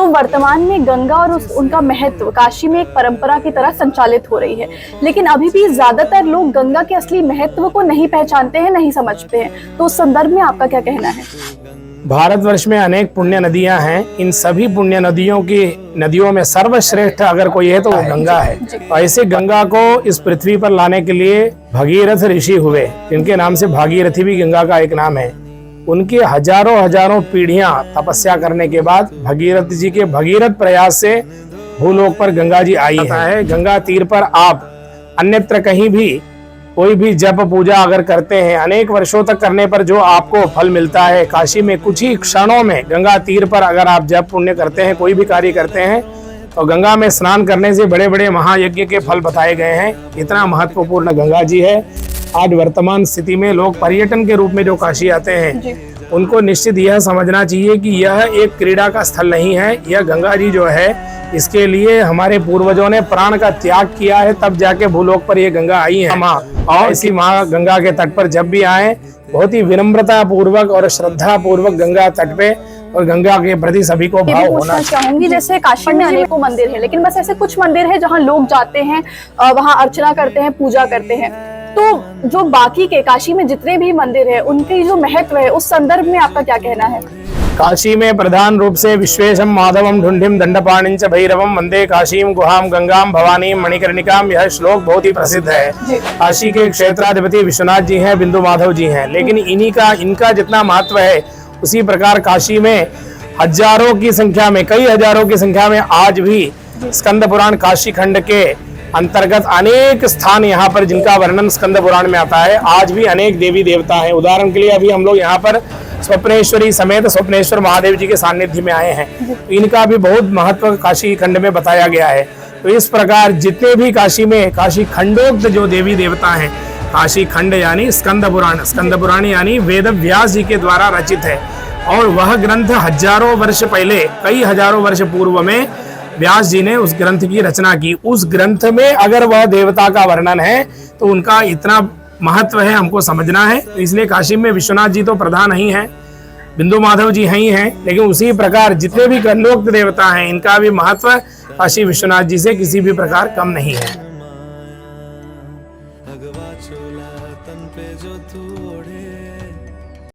तो वर्तमान में गंगा और उनका महत्व काशी में एक परंपरा की तरह संचालित हो रही है, लेकिन अभी भी ज्यादातर लोग गंगा के असली महत्व को नहीं पहचानते हैं, नहीं समझते हैं। तो उस संदर्भ में आपका क्या कहना है? भारतवर्ष में अनेक पुण्य नदियां हैं। इन सभी पुण्य नदियों में सर्वश्रेष्ठ अगर कोई है तो वो गंगा है। ऐसे गंगा को इस पृथ्वी पर लाने के लिए भगीरथ ऋषि हुए, जिनके नाम से भागीरथी भी गंगा का एक नाम है। उनकी हजारों पीढ़ियां तपस्या करने के बाद भगीरथ जी के भगीरथ प्रयास से भूलोक पर गंगा जी आई है। गंगा तीर पर आप अन्यत्र कहीं भी कोई भी जप पूजा अगर करते हैं, अनेक वर्षों तक करने पर जो आपको फल मिलता है, काशी में कुछ ही क्षणों में गंगा तीर पर अगर आप जप पुण्य करते हैं, कोई भी कार्य करते हैं, तो गंगा में स्नान करने से बड़े बड़े महायज्ञ के फल बताए गए हैं। इतना महत्वपूर्ण गंगा जी है। आज वर्तमान स्थिति में लोग पर्यटन के रूप में जो काशी आते हैं, उनको निश्चित यह समझना चाहिए कि यह एक क्रीड़ा का स्थल नहीं है। यह गंगा जी जो है, इसके लिए हमारे पूर्वजों ने प्राण का त्याग किया है, तब जाके भूलोक पर ये गंगा आई है माँ। और इसी माँ गंगा के तट पर जब भी आए, बहुत ही विनम्रता पूर्वक और श्रद्धा पूर्वक गंगा तट पे और गंगा के प्रति सभी को भाव होना चाहूंगी। जैसे काशी में अनेकों मंदिर है, लेकिन बस ऐसे कुछ मंदिर है जहाँ लोग जाते हैं, वहाँ अर्चना करते हैं, पूजा करते हैं। तो जो बाकी के काशी में जितने भी मंदिर है, उनके जो महत्व है, उस संदर्भ में आपका क्या कहना है? काशी में प्रधान रूप से विश्वेशम माधवम ढुंढिम दंडपाणिं च भैरवम वंदे काशीम गुहाम गंगाम भवानी मणिकर्णिकाम। यह श्लोक बहुत ही प्रसिद्ध है। काशी के क्षेत्राधिपति विश्वनाथ जी हैं, बिंदु माधव जी हैं, लेकिन इनका जितना महत्व है, उसी प्रकार काशी में हजारों की संख्या में, कई हजारों की संख्या में आज भी स्कंद पुराण काशी खंड के अंतर्गत अनेक स्थान यहाँ पर जिनका वर्णन स्कंद पुराण में आता है, आज भी अनेक देवी देवता हैं। उदाहरण के लिए अभी हम लोग यहाँ पर स्वप्नेश्वरी समेत स्वप्नेश्वर महादेव जी के सानिध्य में आए हैं, तो इनका भी बहुत महत्व काशी खंड में बताया गया है। तो इस प्रकार जितने भी काशी में काशी खंडोक्त जो देवी देवता हैं, काशी खंड यानी स्कंद पुराण यानी वेद व्यास जी के द्वारा रचित है। और वह ग्रंथ हजारों वर्ष पहले, कई हजारों वर्ष पूर्व में व्यास जी ने उस ग्रंथ की रचना की। उस ग्रंथ में अगर वह देवता का वर्णन है, तो उनका इतना महत्व है, हमको समझना है। तो इसलिए काशी में विश्वनाथ जी तो प्रधान ही हैं, बिंदु माधव जी ही हैं, लेकिन उसी प्रकार जितने भी गंडोक्त देवता हैं, इनका भी महत्व काशी विश्वनाथ जी से किसी भी प्रकार कम नहीं है।